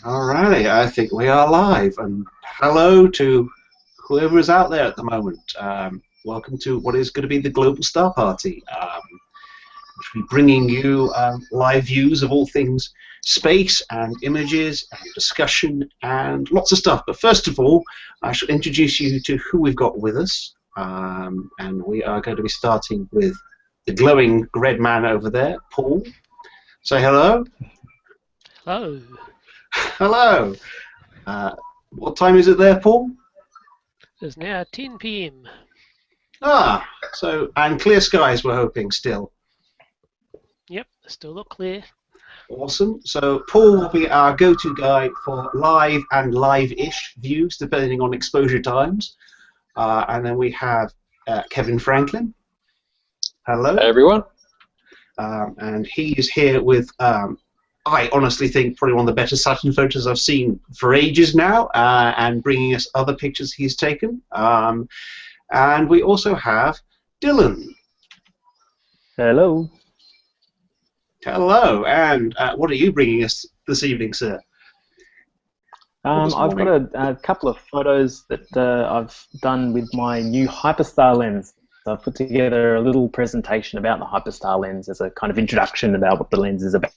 Alrighty, I think we are live, and hello to whoever is out there at the moment. Welcome to what is going to be the Global Star Party, which will be bringing you live views of all things space and images and discussion and lots of stuff. But first of all, I shall introduce you to who we've got with us, and we are going to be starting with the glowing red man over there, Paul. Say hello. Hello. Hello. What time is it there, Paul? It's now 10 p.m. Ah, and clear skies we're hoping still. Yep, still look clear. Awesome. So Paul will be our go-to guy for live and live-ish views, depending on exposure times. And then we have Kevin Franklin. Hello. Hey, everyone. And he is here with... I honestly think probably one of the better Saturn photos I've seen for ages now, and bringing us other pictures he's taken. And we also have Dylan. Hello. Hello, and what are you bringing us this evening, sir? I've got a couple of photos that I've done with my new Hyperstar lens. So I've put together a little presentation about the Hyperstar lens as a kind of introduction about what the lens is about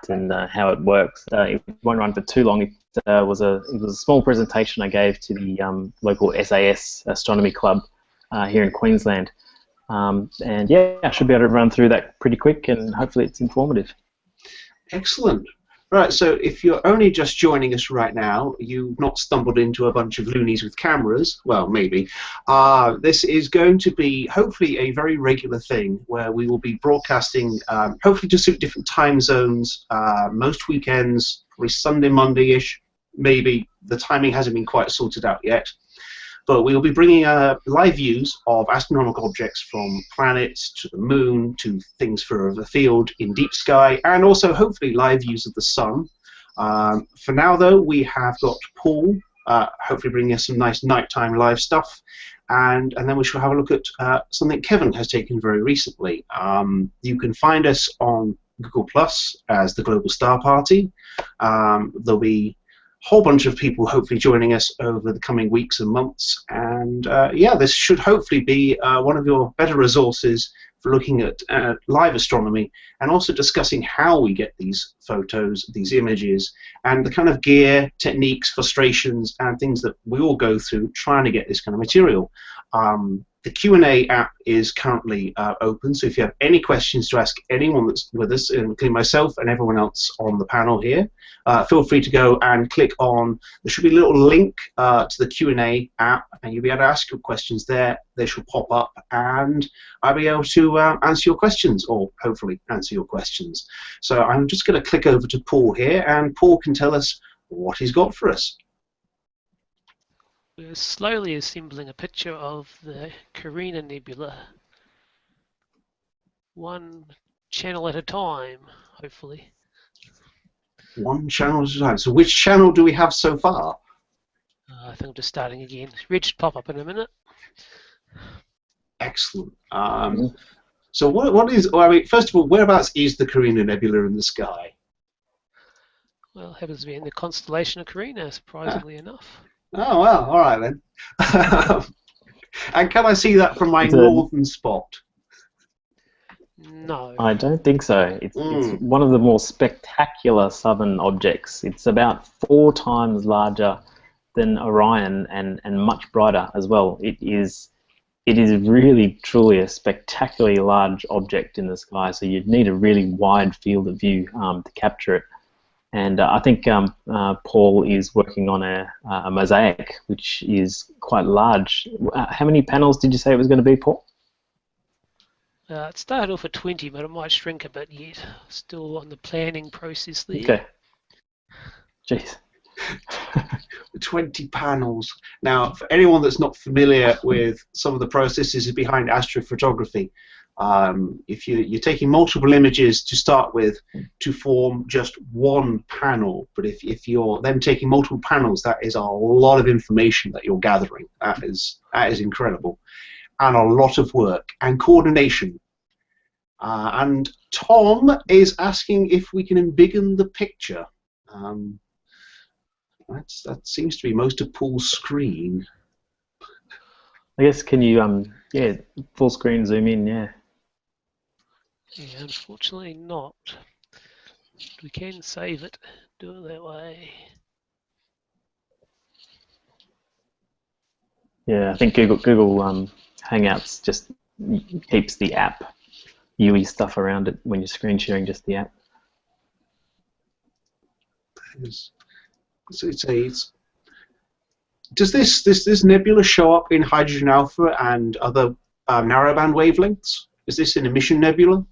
and how it works. It won't run for too long. It was a small presentation I gave to the local SAS Astronomy Club here in Queensland. And yeah, I should be able to run through that pretty quick, and hopefully it's informative. Excellent. Right, so if you're only just joining us right now, you've not stumbled into a bunch of loonies with cameras, well, maybe. This is going to be, hopefully, a very regular thing where we will be broadcasting, hopefully to suit different time zones, most weekends, probably Sunday, Monday-ish, maybe. The timing hasn't been quite sorted out yet. But we will be bringing live views of astronomical objects from planets to the moon to things further afield in deep sky, and also hopefully live views of the sun. For now, though, we have got Paul hopefully bringing us some nice nighttime live stuff, and then we shall have a look at something Kevin has taken very recently. You can find us on Google Plus as the Global Star Party. There'll be whole bunch of people hopefully joining us over the coming weeks and months, and yeah, this should hopefully be one of your better resources for looking at live astronomy and also discussing how we get these photos, these images, and the kind of gear, techniques, frustrations, and things that we all go through trying to get this kind of material. The Q&A app is currently open, so if you have any questions to ask anyone that's with us, including myself and everyone else on the panel here, feel free to go and click on, there should be a little link to the Q&A app, and you'll be able to ask your questions there. They should pop up, and I'll be able to answer your questions, or hopefully answer your questions. So I'm just going to click over to Paul here, and Paul can tell us what he's got for us. We're slowly assembling a picture of the Carina Nebula, one channel at a time, hopefully. One channel at a time. So which channel do we have so far? I think I'm just starting again. Red should pop up in a minute. Excellent. So what is, well, I mean, first of all, whereabouts is the Carina Nebula in the sky? Well, it happens to be in the constellation of Carina, surprisingly enough. Oh, well, all right then. And can I see that from my northern spot? No. I don't think so. It's one of the more spectacular southern objects. It's about 4 times larger than Orion and much brighter as well. It is really, truly a spectacularly large object in the sky, so you'd need a really wide field of view to capture it. And I think Paul is working on a mosaic, which is quite large. How many panels did you say it was going to be, Paul? It started off at 20, but it might shrink a bit yet. Still on the planning process there. Okay. Jeez. 20 panels. Now, for anyone that's not familiar with some of the processes behind astrophotography, if you're taking multiple images to start with to form just one panel, but if you're then taking multiple panels, that is a lot of information that you're gathering. That is incredible, and a lot of work and coordination. And Tom is asking if we can embiggen the picture. that seems to be most of Paul's screen. I guess, can you, yeah, full screen zoom in, yeah. Yeah, unfortunately not. We can save it, do it that way. Yeah, I think Google Hangouts just keeps the app UI stuff around it when you're screen sharing just the app. Does this nebula show up in hydrogen alpha and other narrowband wavelengths? Is this an emission nebula?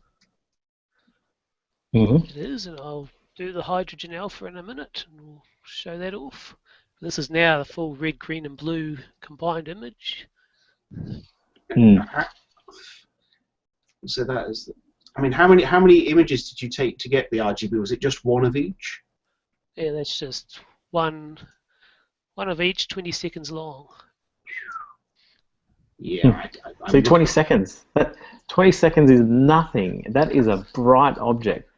Mm-hmm. It is, and I'll do the hydrogen alpha in a minute, and we'll show that off. This is now the full red, green, and blue combined image. So that is. I mean, how many images did you take to get the RGB? Was it just one of each? Yeah, that's just one of each, 20 seconds long. Yeah. See, 20 seconds. 20 seconds is nothing. That is a bright object,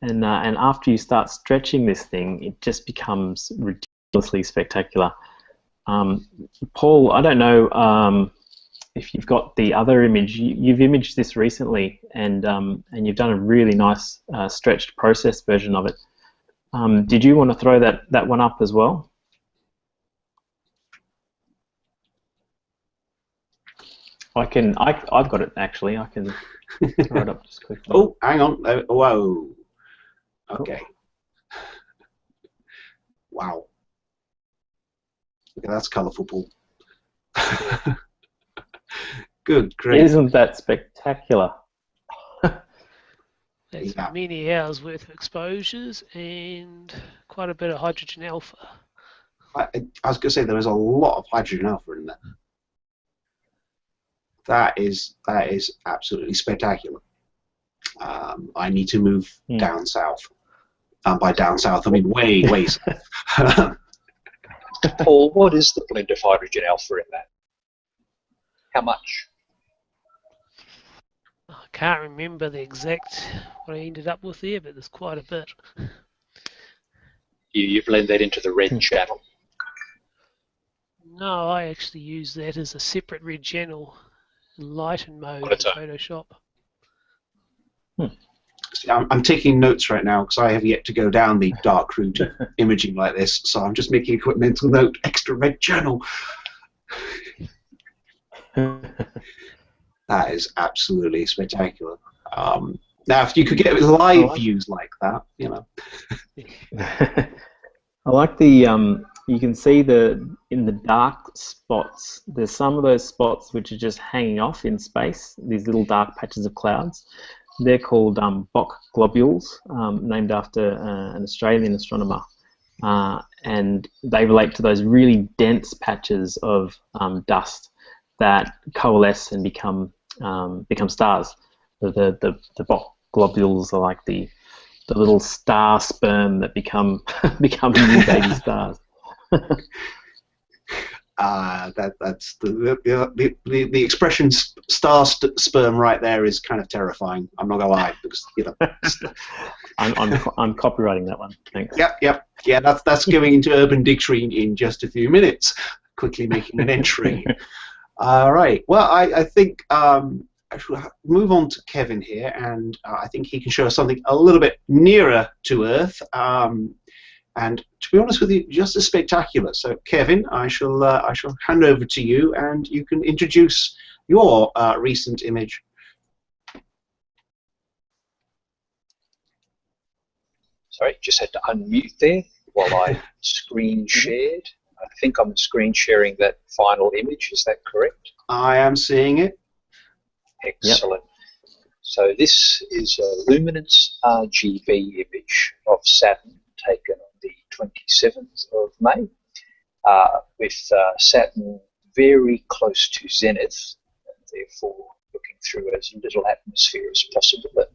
and after you start stretching this thing, it just becomes ridiculously spectacular. Paul, I don't know if you've got the other image. You've imaged this recently, and you've done a really nice stretched process version of it. Did you want to throw that one up as well? I've got it actually. I can throw it up just quickly. Oh, hang on. Whoa. Okay. Wow. Okay, that's colourful, Paul. Good, great. Isn't that spectacular? That's many hours worth of exposures and quite a bit of hydrogen alpha. I was going to say there is a lot of hydrogen alpha in there. That is absolutely spectacular. I need to move down south. By down south, I mean way south. Paul, what is the blend of hydrogen alpha in that? How much? I can't remember the exact what I ended up with there, but there's quite a bit. You blend that into the red channel? No, I actually use that as a separate red channel in lighten mode in Photoshop. I'm taking notes right now because I have yet to go down the dark route of imaging like this, so I'm just making a quick mental note. Extra red channel. That is absolutely spectacular. Now, if you could get live views like that, you know. I like the you can see in the dark spots. There's some of those spots which are just hanging off in space. These little dark patches of clouds. They're called Bock globules, named after an Australian astronomer, and they relate to those really dense patches of dust that coalesce and become stars. The Bock globules are like the little star sperm that become new baby stars. That's the expression star sperm right there is kind of terrifying. I'm not gonna lie, because you know. I'm copywriting that one. Thanks. Yep. Yeah, that's going into Urban Dictionary in just a few minutes. Quickly making an entry. All right. Well, I think I should move on to Kevin here, and I think he can show us something a little bit nearer to Earth. And to be honest with you, just as spectacular. So, Kevin, I shall hand over to you, and you can introduce your recent image. Sorry, just had to unmute there while I screen shared. I think I'm screen sharing that final image. Is that correct? I am seeing it. Excellent. Yep. So this is a luminance RGB image of Saturn taken on the 27th of May, with Saturn very close to zenith, and therefore looking through as little atmosphere as possible. And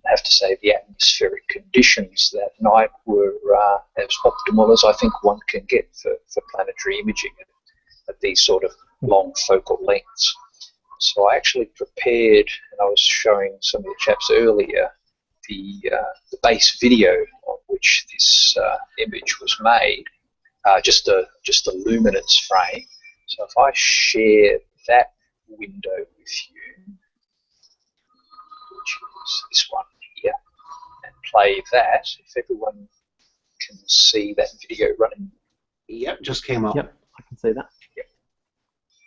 I have to say the atmospheric conditions that night were as optimal as I think one can get for planetary imaging at these sort of long focal lengths. So I actually prepared, and I was showing some of the chaps earlier, the base video on which this image was made just the luminance frame. So if I share that window with you, which is this one here, and play that, if everyone can see that video running. Yep, just came up. Yep, I can see that. Yep.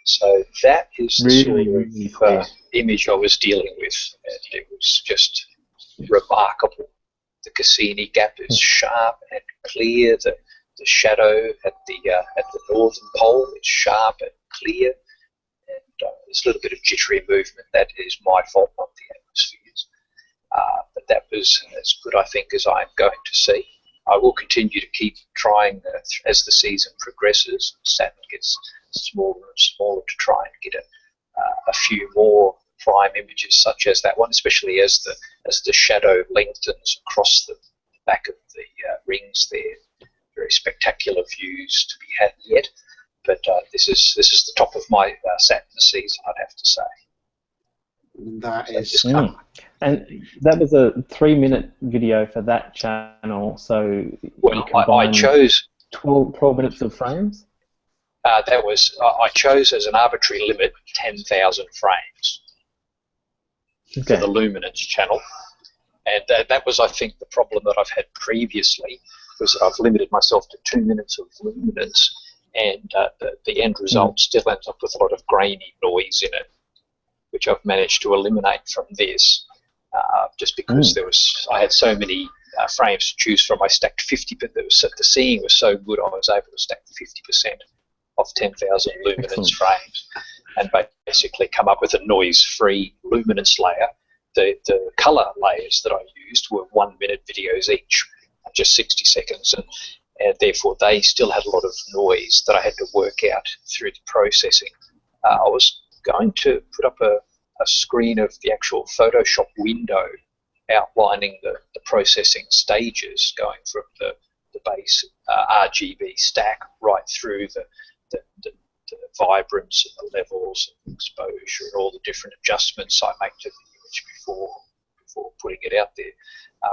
So that is the Really sort of image I was dealing with, and it was just remarkable. The Cassini gap is sharp and clear. The shadow at the northern pole is sharp and clear, and there's a little bit of jittery movement. That is my fault, not the atmospheres. But that was as good, I think, as I'm going to see. I will continue to keep trying as the season progresses. Saturn gets smaller and smaller to try and get a few more prime images such as that one, especially as the shadow lengthens across the back of the rings there. Very spectacular views to be had yet, but this is the top of my Saturn season, I'd have to say. That is. And that was a 3-minute video for that channel, so well, I chose 12 minutes of frames. That was I chose as an arbitrary limit 10,000 frames for the luminance channel, and that was, I think, the problem that I've had previously, was that I've limited myself to 2 minutes of luminance, and the end result still ends up with a lot of grainy noise in it, which I've managed to eliminate from this, just because I had so many frames to choose from. I stacked 50, but the seeing was so good, I was able to stack 50% of 10,000 luminance frames, and basically come up with a noise-free luminance layer. The color layers that I used were 1-minute videos each, just 60 seconds, and therefore they still had a lot of noise that I had to work out through the processing. I was going to put up a screen of the actual Photoshop window outlining the processing stages, going from the base RGB stack right through the vibrance and the levels and exposure and all the different adjustments I make to the image before putting it out there.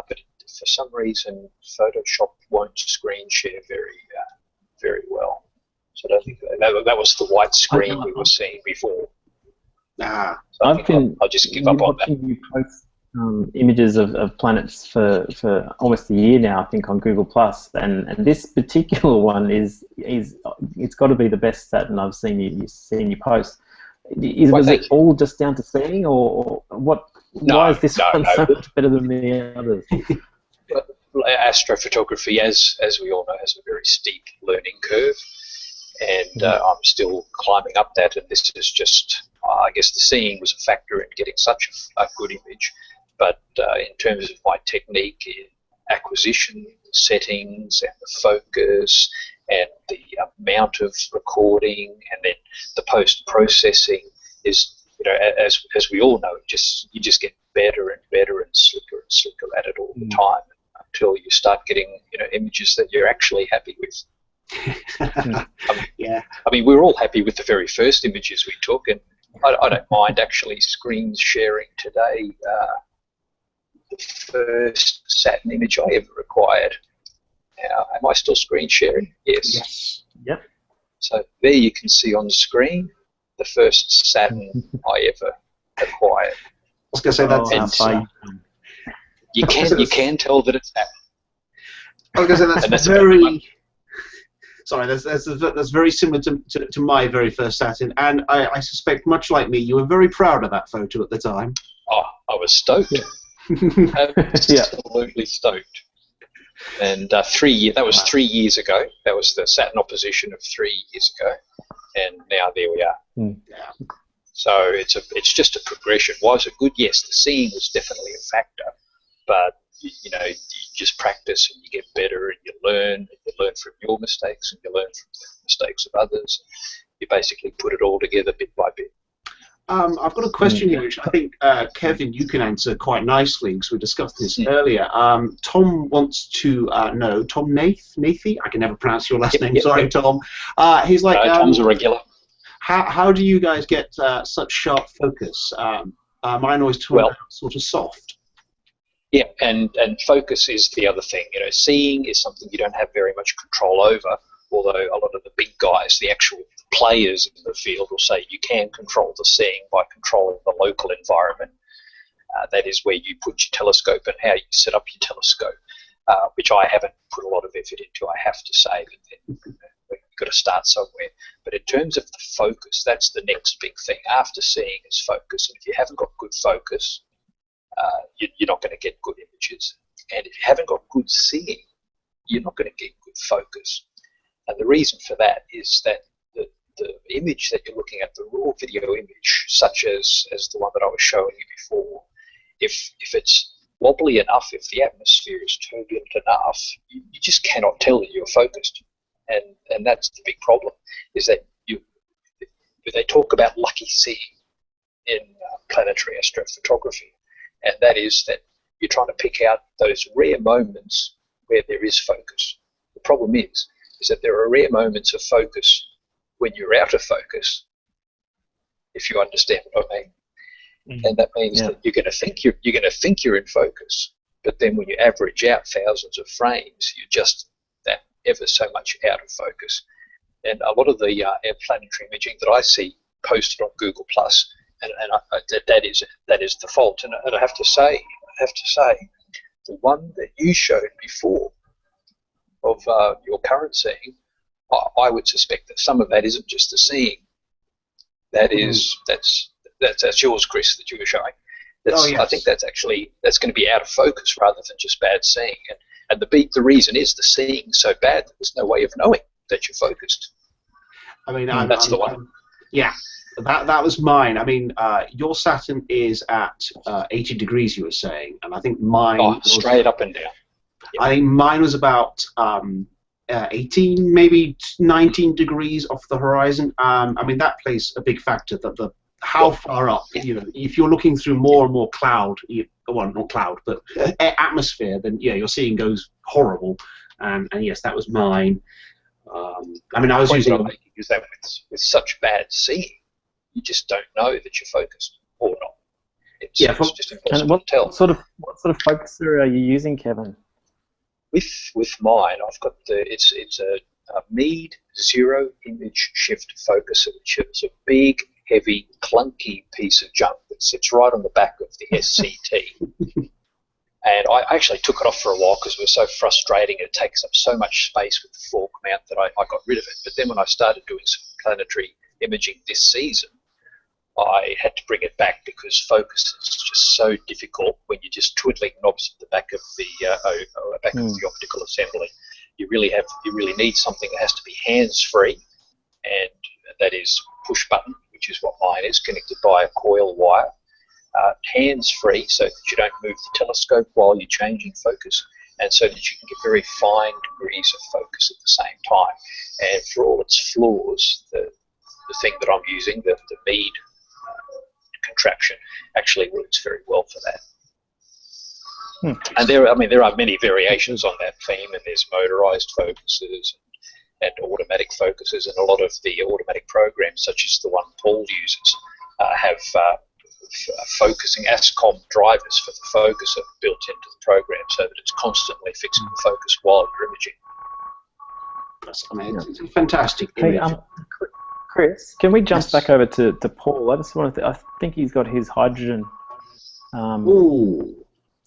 But for some reason, Photoshop won't screen share very well. So I don't think that was the white screen we were seeing before. So I'll just give up on that. You post images of planets for almost a year now, I think, on Google Plus, and this particular one is it's got to be the best Saturn I've seen you post. Was it all just down to seeing, or what? Why is this one so much better than the others? Astrophotography, as we all know, has a very steep learning curve, and I'm still climbing up that. And this is just, I guess, the seeing was a factor in getting such a good image. But in terms of my technique in acquisition, settings, and the focus, and the amount of recording, and then the post-processing is, as we all know, you just get better and better and slicker at it all the time, until you start getting images that you're actually happy with. I mean, we're all happy with the very first images we took, and I don't mind actually screen sharing today. The first Saturn image I ever acquired. Now, am I still screen sharing? Yes. Yep. So there you can see on the screen the first Saturn I ever acquired. I was going to say that's you can tell that it's Saturn. I was going to say that's very. Sorry, that's very similar to my very first Saturn, and I suspect, much like me, you were very proud of that photo at the time. Oh, I was stoked. Absolutely stoked. And that was 3 years ago. That was the Saturn opposition of 3 years ago, and now there we are. So it's just a progression. Was it good? Yes, the seeing was definitely a factor, but you just practice and you get better, and you learn from your mistakes, and you learn from the mistakes of others. You basically put it all together bit by bit. I've got a question here, which I think, Kevin, you can answer quite nicely, because we discussed this earlier. Tom wants to know, Tom Nathy? I can never pronounce your last name, sorry, Tom. He's like... Tom's a regular. How do you guys get such sharp focus? Mine always turns out sort of soft. Yeah, and focus is the other thing. Seeing is something you don't have very much control over. although a lot of the big guys, the actual players in the field, will say you can control the seeing by controlling the local environment. That is where you put your telescope and how you set up your telescope, which I haven't put a lot of effort into, I have to say. But then you've got to start somewhere. But in terms of the focus, that's the next big thing. After seeing is focus. And if you haven't got good focus, you're not going to get good images. And if you haven't got good seeing, you're not going to get good focus. And the reason for that is that the image that you're looking at, the raw video image, such as the one that I was showing you before, if it's wobbly enough, if the atmosphere is turbulent enough, you just cannot tell that you're focused. And that's the big problem, is that they talk about lucky seeing in planetary astrophotography, and that is that you're trying to pick out those rare moments where there is focus. The problem is that there are rare moments of focus when you're out of focus, if you understand what I mean. And that means that you're going to think you're in focus, but then when you average out thousands of frames, you're just that ever so much out of focus. And a lot of the planetary imaging that I see posted on Google Plus, and that is the fault. And I have to say, the one that you showed before of your current seeing, I would suspect that some of that isn't just the seeing. That's yours, Chris, that you were showing. Yes. I think that's going to be out of focus rather than just bad seeing. And the reason is the seeing so bad that there's no way of knowing that you're focused. I mean, that's the one. Yeah, that was mine. I mean, your Saturn is at 80 degrees, you were saying, and I think mine was straight up and down. Yeah. I think mine was about 18, maybe 19 degrees off the horizon. I mean, that plays a big factor, that how far up, if you're looking through more and more cloud, well, not cloud, but atmosphere, then your seeing goes horrible. And yes, that was mine. I mean, I was using that with such bad seeing, you just don't know that you're focused or not. It's just impossible to tell. What sort of focuser are you using, Kevin? With mine, I've got it's a Meade zero image shift focuser, which is a big, heavy, clunky piece of junk that sits right on the back of the SCT. And I actually took it off for a while because it was so frustrating. It takes up so much space with the fork mount that I got rid of it. But then when I started doing some planetary imaging this season, I had to bring it back because focus is just so difficult when you're just twiddling knobs at the back of the optical assembly. You really need something that has to be hands-free, and that is push button, which is what mine is, connected by a coil wire. Hands-free, so that you don't move the telescope while you're changing focus, and so that you can get very fine degrees of focus at the same time. And for all its flaws, the thing that I'm using, the Meade contraption, actually works very well for that. And there are many variations on that theme, and there's motorized focuses and automatic focuses, and a lot of the automatic programs, such as the one Paul uses, have focusing ASCOM drivers for the focuser built into the program, so that it's constantly fixing the focus while you're imaging. That's amazing. It's a fantastic image. Hey, Chris, can we jump back over to Paul? I just wanted to, I think he's got his hydrogen.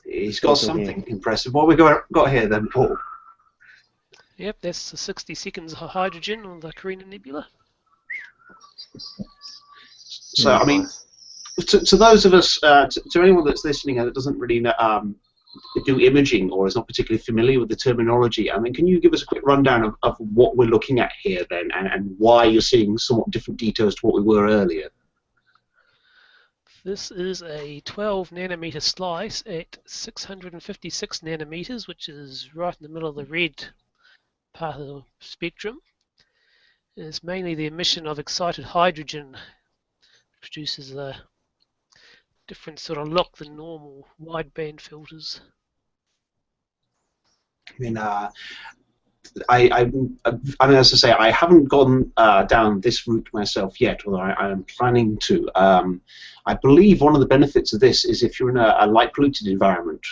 He's got something impressive. What we got here then, Paul? Yep, that's the 60 seconds of hydrogen on the Carina Nebula. So, I mean, to those of us, to anyone that's listening and that doesn't really know, do imaging or is not particularly familiar with the terminology, I mean, can you give us a quick rundown of what we're looking at here then, and why you're seeing somewhat different details to what we were earlier? This is a 12 nanometer slice at 656 nanometers, which is right in the middle of the red part of the spectrum. It's mainly the emission of excited hydrogen, which produces a different sort of look than normal wideband filters. I mean, I mean, as I say, I haven't gone down this route myself yet, although I am planning to. I believe one of the benefits of this is if you're in a light polluted environment,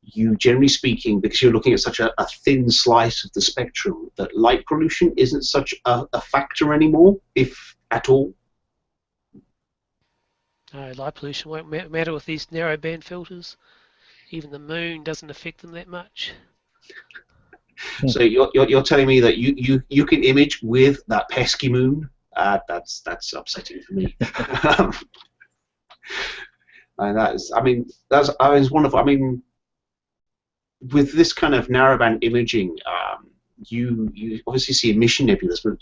you, generally speaking, because you're looking at such a thin slice of the spectrum, that light pollution isn't such a factor anymore, if at all? No, light pollution won't matter with these narrow band filters. Even the moon doesn't affect them that much. So you're telling me that you can image with that pesky moon? That's upsetting for me. And that's wonderful. I mean, with this kind of narrowband imaging, you obviously see emission nebulas, but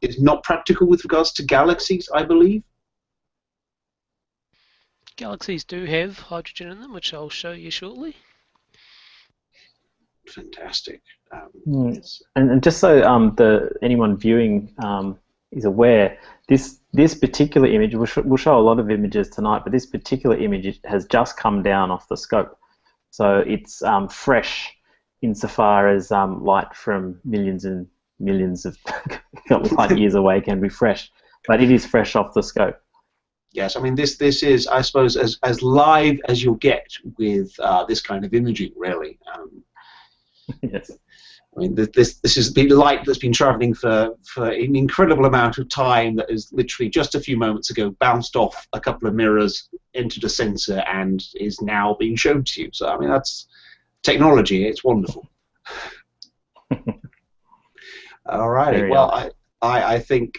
it's not practical with regards to galaxies, I believe. Galaxies do have hydrogen in them, which I'll show you shortly. Fantastic. And just so anyone viewing is aware, this particular image, we'll show a lot of images tonight, but this particular image has just come down off the scope. So it's fresh insofar as light from millions and millions of light years away can be fresh, but it is fresh off the scope. Yes, I mean this is, I suppose, as live as you'll get with this kind of imaging, really. Yes. I mean, this is the light that's been travelling for an incredible amount of time, that is literally just a few moments ago bounced off a couple of mirrors, entered a sensor, and is now being shown to you. So, I mean, that's technology. It's wonderful. All right. Well, I think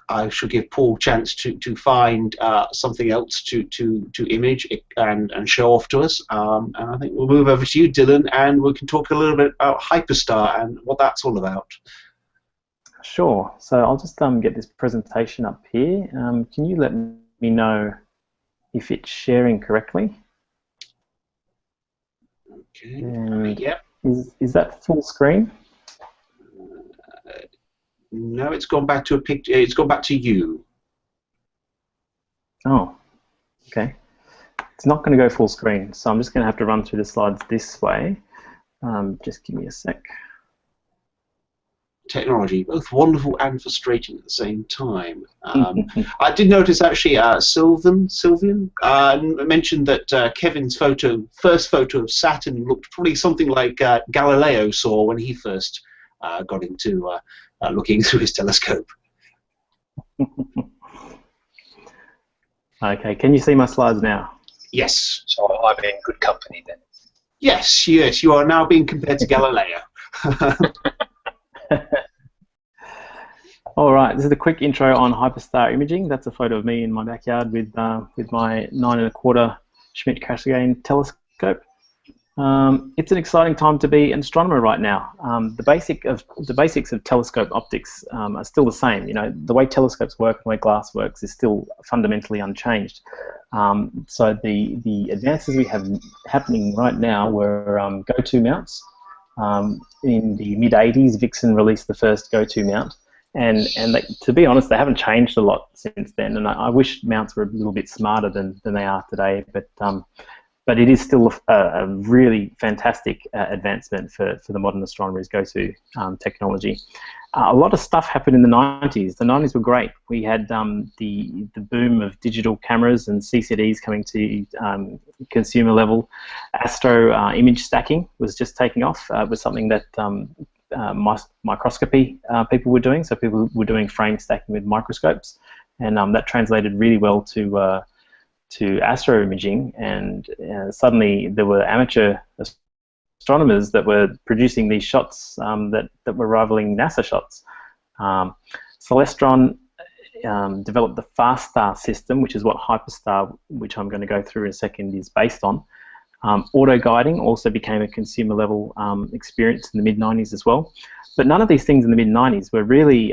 I should give Paul a chance to find something else to image and show off to us. And I think we'll move over to you, Dylan, and we can talk a little bit about Hyperstar and what that's all about. Sure. So I'll just get this presentation up here. Can you let me know if it's sharing correctly? Okay. Yep. Is that full screen? No, it's gone back to a picture. It's gone back to you. Oh, okay. It's not going to go full screen, so I'm just going to have to run through the slides this way. Just give me a sec. Technology, both wonderful and frustrating at the same time. I did notice actually Sylvian mentioned that Kevin's first photo of Saturn looked probably something like Galileo saw when he first got into looking through his telescope. Okay, can you see my slides now? Yes. So I'm in good company then. Yes, you are now being compared to Galileo. All right, this is a quick intro on hyperstar imaging. That's a photo of me in my backyard with my 9¼ Schmidt-Cassegrain telescope. It's an exciting time to be an astronomer right now. The basics of telescope optics are still the same. You know, the way telescopes work and the way glass works is still fundamentally unchanged. So the advances we have happening right now were go-to mounts. In the mid-80s, Vixen released the first go-to mount, and to be honest, they haven't changed a lot since then. And I wish mounts were a little bit smarter than they are today, but it is still a really fantastic advancement for the modern astronomers' go-to technology. A lot of stuff happened in the 90s. The 90s were great. We had the boom of digital cameras and CCDs coming to consumer level. Astro image stacking was just taking off. It was something that microscopy people were doing. So people were doing frame stacking with microscopes, and that translated really well to astro imaging, and suddenly there were amateur astronomers that were producing these shots that were rivaling NASA shots. Celestron developed the fast star system, which is what Hyperstar, which I'm going to go through in a second, is based on. Auto guiding also became a consumer level experience in the mid-90s as well. But none of these things in the mid-90s were really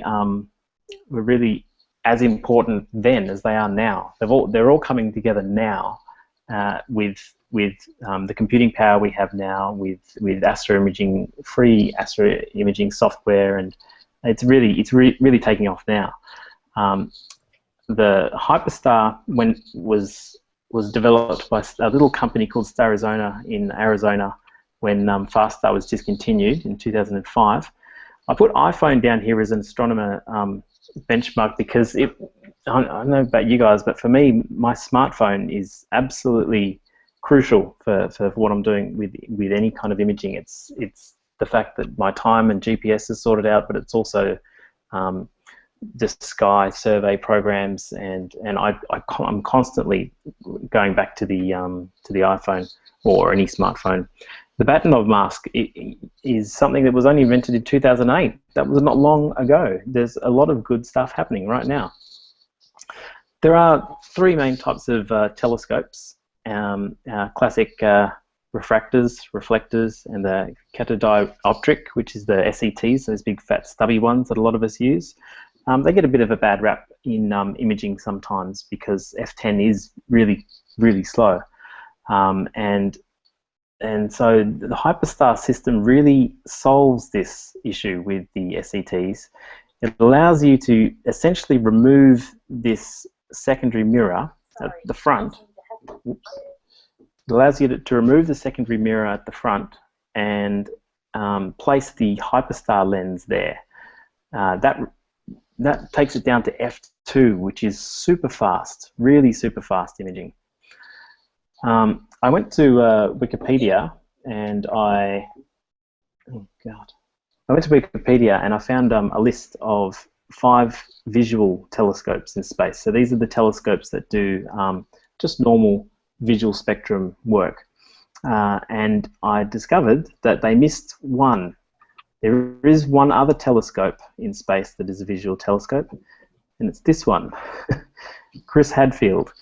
as important then as they are now. They're all coming together now with the computing power we have now, with astro imaging, free astro imaging software, and it's really taking off now. The Hyperstar was developed by a little company called Starizona in Arizona when FastStar was discontinued in 2005. I put iPhone down here as an astronomer benchmark because I don't know about you guys, but for me, my smartphone is absolutely crucial for what I'm doing with any kind of imaging. It's the fact that my time and GPS is sorted out, but it's also just sky survey programs, and I'm constantly going back to the iPhone or any smartphone. The Batonov mask is something that was only invented in 2008. That was not long ago. There's a lot of good stuff happening right now. There are three main types of telescopes: classic refractors, reflectors, and the catadioptric, which is the SETs, those big fat stubby ones that a lot of us use. They get a bit of a bad rap in imaging sometimes because f10 is really, really slow. And so the Hyperstar system really solves this issue with the SETs. It allows you to essentially remove this secondary mirror at the front. Oops. It allows you to remove the secondary mirror at the front and place the Hyperstar lens there. That takes it down to f2, which is super fast, really super fast imaging. I went to Wikipedia and I went to Wikipedia and I found a list of 5 visual telescopes in space. So these are the telescopes that do just normal visual spectrum work. And I discovered that they missed one. There is one other telescope in space that is a visual telescope, and it's this one, Chris Hadfield,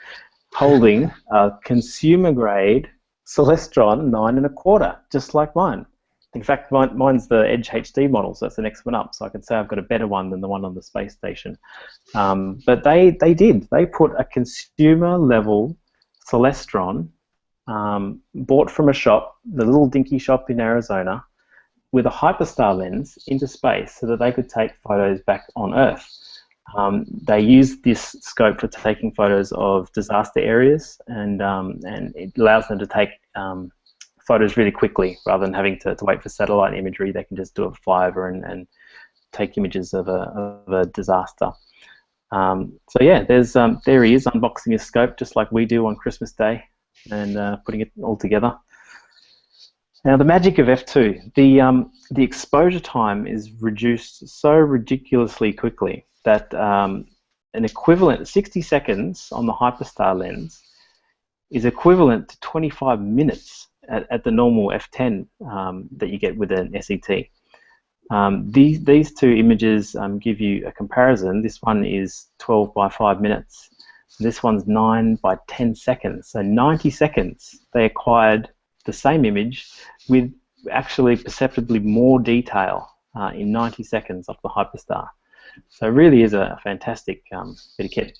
holding a consumer-grade Celestron 9 1/4, just like mine. In fact, mine's the Edge HD model, so that's the next one up. So I can say I've got a better one than the one on the space station. But they did. They put a consumer-level Celestron, bought from a shop, the little dinky shop in Arizona, with a Hyperstar lens into space so that they could take photos back on Earth. They used this scope for taking photos of disaster areas, and it allows them to take photos really quickly rather than having to wait for satellite imagery. They can just do a flyover and take images of a disaster. So yeah, there he is unboxing his scope just like we do on Christmas Day and putting it all together. Now the magic of f2, the exposure time is reduced so ridiculously quickly that an equivalent 60 seconds on the Hyperstar lens is equivalent to 25 minutes at the normal f10 that you get with an SET. These two images give you a comparison. This one is 12 by 5 minutes. This one's 9 by 10 seconds. So 90 seconds they acquired the same image with actually perceptibly more detail in 90 seconds off the Hyperstar. So it really is a fantastic bit of kit.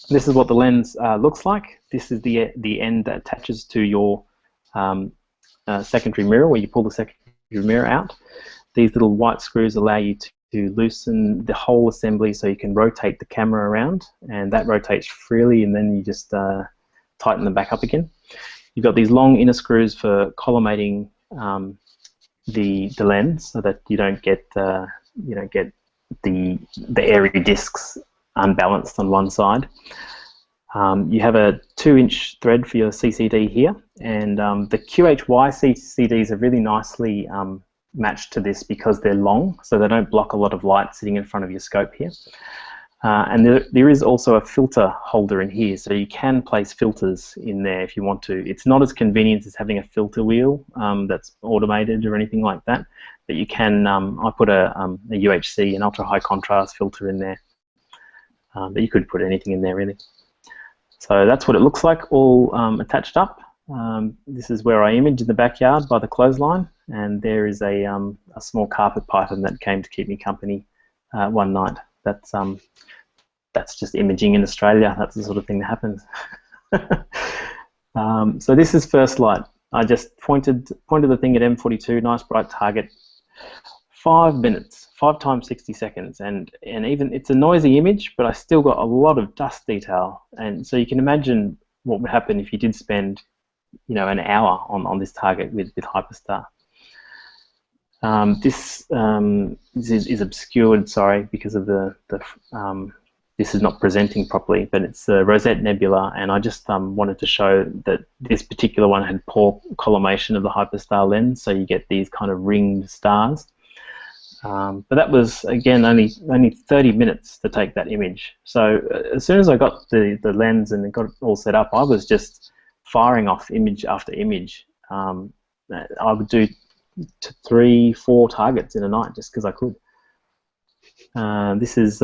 This is what the lens looks like. This is the end that attaches to your secondary mirror, where you pull the secondary mirror out. These little white screws allow you to loosen the whole assembly so you can rotate the camera around, and that rotates freely, and then you just tighten them back up again. You've got these long inner screws for collimating the lens so that you don't get the airy discs unbalanced on one side. You have a 2-inch thread for your CCD here, and the QHY CCDs are really nicely matched to this because they're long, so they don't block a lot of light sitting in front of your scope here. And there is also a filter holder in here, so you can place filters in there if you want to. It's not as convenient as having a filter wheel that's automated or anything like that, but you can, I put a UHC, an ultra high contrast filter in there, but you could put anything in there really. So that's what it looks like, all attached up. This is where I image in the backyard by the clothesline, and there is a small carpet python that came to keep me company one night. That's just imaging in Australia. That's the sort of thing that happens. So this is first light. I just pointed the thing at M42, nice bright target. 5 minutes, 5 times 60 seconds, and even it's a noisy image, but I still got a lot of dust detail, and so you can imagine what would happen if you did spend, an hour on this target with Hyperstar. This is obscured, sorry, because of the this is not presenting properly, but it's the Rosette Nebula, and I just wanted to show that this particular one had poor collimation of the hyperstar lens, so you get these kind of ringed stars. But that was, again, only 30 minutes to take that image. So as soon as I got the lens and got it all set up, I was just firing off image after image. I would do 3-4 targets in a night just because I could. This is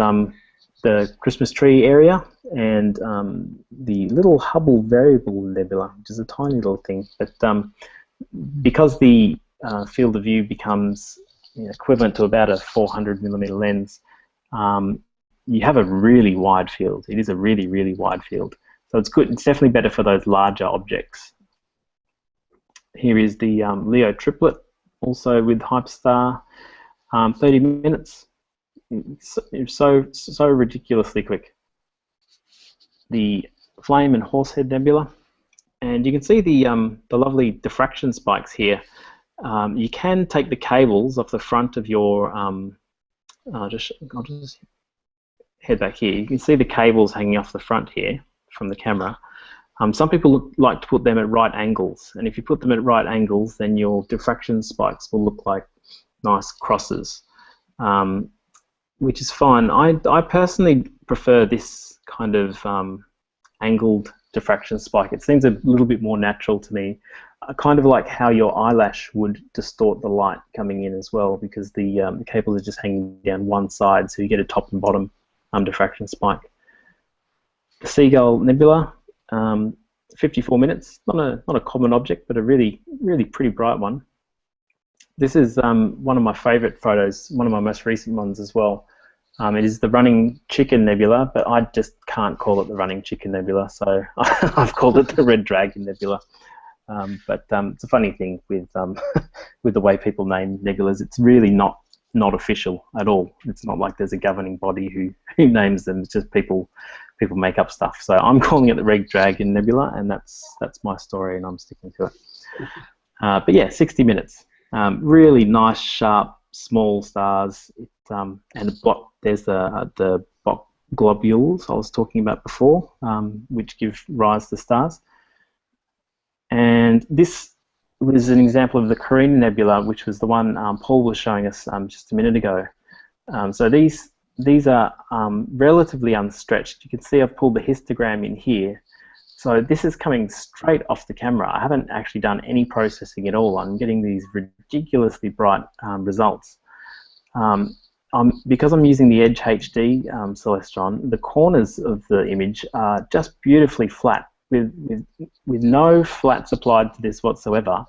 the Christmas tree area and the little Hubble Variable Nebula, which is a tiny little thing. But because the field of view becomes equivalent to about a 400mm lens, you have a really wide field. It is a really, really wide field. So it's good. It's definitely better for those larger objects. Here is the Leo Triplet, also with hyperstar, 30 minutes. It's so ridiculously quick. The Flame and Horsehead Nebula, and you can see the lovely diffraction spikes here. You can take the cables off the front of your. I'll just head back here. You can see the cables hanging off the front here from the camera. Some people like to put them at right angles, and if you put them at right angles, then your diffraction spikes will look like nice crosses. Which is fine. I personally prefer this kind of angled diffraction spike. It seems a little bit more natural to me. Kind of like how your eyelash would distort the light coming in as well, because the cables are just hanging down one side, so you get a top and bottom diffraction spike. The Seagull Nebula, 54 minutes. Not a common object, but a really, really pretty bright one. This is one of my favourite photos, one of my most recent ones as well. It is the Running Chicken Nebula, but I just can't call it the Running Chicken Nebula, so I've called it the Red Dragon Nebula. But it's a funny thing with with the way people name nebulas. It's really not official at all. It's not like there's a governing body who names them. It's just people make up stuff. So I'm calling it the Red Dragon Nebula, and that's my story, and I'm sticking to it. But yeah, 60 minutes. Really nice, sharp, small stars. And there's the Bok globules I was talking about before, which give rise to stars. And this was an example of the Carina Nebula, which was the one Paul was showing us just a minute ago. So these are relatively unstretched. You can see I've pulled the histogram in here. So this is coming straight off the camera. I haven't actually done any processing at all. I'm getting these ridiculously bright results. Because I'm using the Edge HD Celestron, the corners of the image are just beautifully flat, with no flats applied to this whatsoever,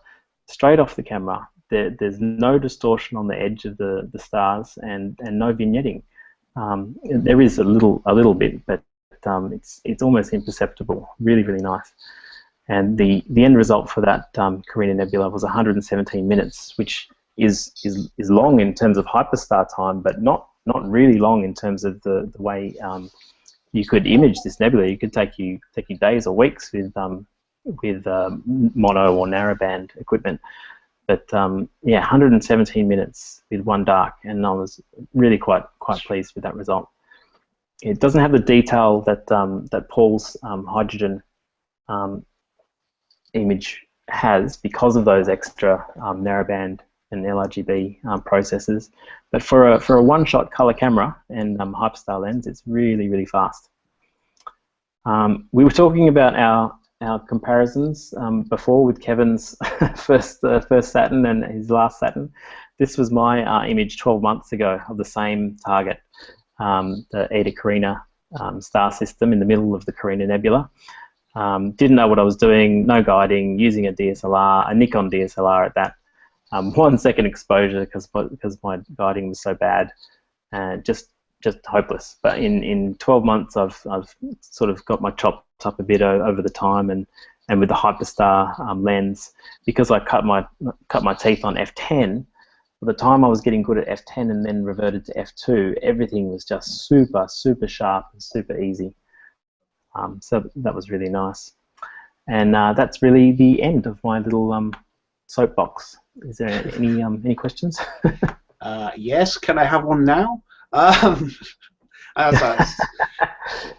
straight off the camera. There's no distortion on the edge of the stars, and no vignetting. There is a little bit, but it's almost imperceptible. Really, really nice. And the end result for that Carina Nebula was 117 minutes, which is long in terms of hyperstar time, but not really long in terms of the way you could image this nebula. You could take you days or weeks with mono or narrowband equipment. But yeah, 117 minutes with one dark, and I was really quite pleased with that result. It doesn't have the detail that that Paul's hydrogen image has because of those extra narrowband and LRGB processors, but for a one-shot color camera and hyperstar lens, it's really, really fast. We were talking about our comparisons before with Kevin's first Saturn and his last Saturn. This was my image 12 months ago of the same target, the Eta Carina star system in the middle of the Carina Nebula. Didn't know what I was doing, no guiding, using a DSLR, a Nikon DSLR at that. 1 second exposure because my guiding was so bad, and just hopeless. But in 12 months, I've sort of got my chops up a bit over the time, and with the hyperstar lens, because I cut my teeth on f10. By the time I was getting good at f10 and then reverted to f2, everything was just super sharp and super easy. So that was really nice, and that's really the end of my little soapbox. Is there any questions? Yes. Can I have one now?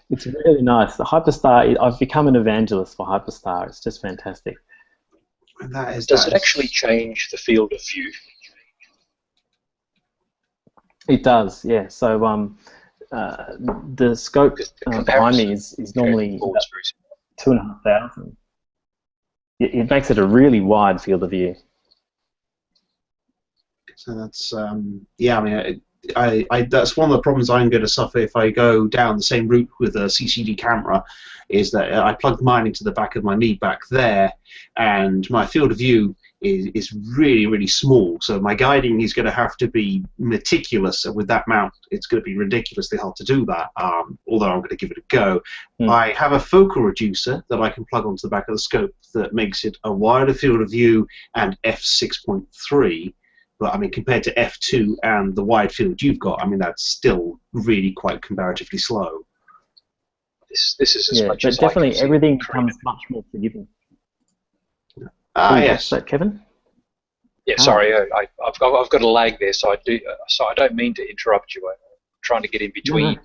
It's really nice. The Hyperstar, I've become an evangelist for Hyperstar. It's just fantastic. And Does it actually change the field of view? It does, yeah. So the scope behind me is normally 2,500. It makes it a really wide field of view. So that's yeah. I mean, that's one of the problems I'm going to suffer if I go down the same route with a CCD camera, is that I plugged mine into the back of my knee back there, and my field of view is really, really small. So my guiding is going to have to be meticulous, and with that mount, it's going to be ridiculously hard to do that. Although I'm going to give it a go. I have a focal reducer that I can plug onto the back of the scope that makes it a wider field of view and f6.3. But I mean, compared to f2 and the wide field you've got, I mean, that's still really quite comparatively slow. This is as much but as definitely everything becomes much more forgiving. Yes. Is that Kevin? Yeah, sorry, I've got a lag there, so I don't mean to interrupt you. I'm trying to get in between,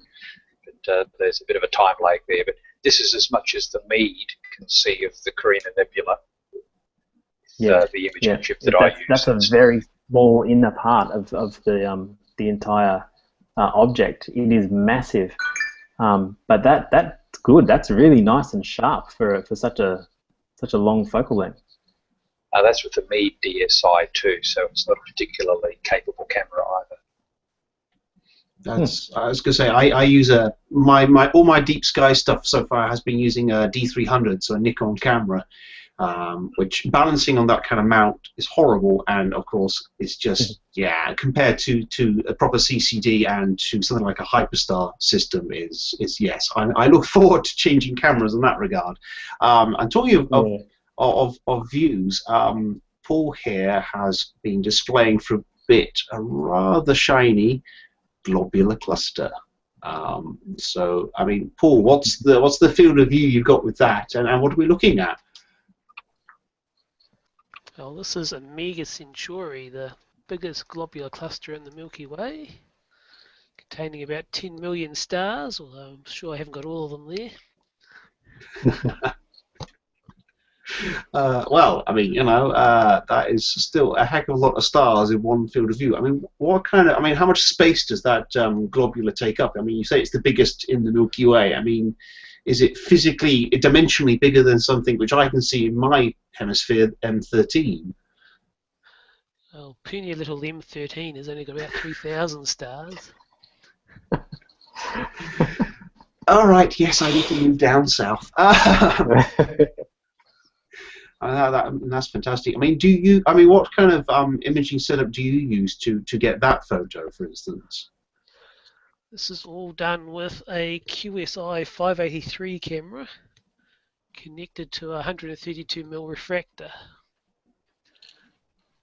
but there's a bit of a time lag there. But this is as much as the Mead can see of the Carina Nebula. The imaging chip that I use. That's a very small inner part of the entire object. It is massive, but that's good. That's really nice and sharp for such a long focal length. That's with the Mead DSi too, so it's not a particularly capable camera either. That's. I was going to say I use all my deep sky stuff so far has been using a D300, so a Nikon camera. Which balancing on that kind of mount is horrible, and of course it's just compared to a proper CCD and to something like a Hyperstar system is yes. I look forward to changing cameras in that regard. And talking of views, Paul here has been displaying for a bit a rather shiny globular cluster. So I mean, Paul, what's the field of view you've got with that, and what are we looking at? Well, this is Omega Centauri, the biggest globular cluster in the Milky Way, containing about 10 million stars, although I'm sure I haven't got all of them there. Well, I mean, that is still a heck of a lot of stars in one field of view. I mean, how much space does that globular take up? I mean, you say it's the biggest in the Milky Way. I mean, is it physically, dimensionally bigger than something which I can see in my hemisphere, M13? Well, puny little M13 has only got about 3,000 stars. All right, yes, I need to move down south. That's fantastic. I mean, what kind of imaging setup do you use to get that photo, for instance? This is all done with a QSI 583 camera connected to a 132mm refractor,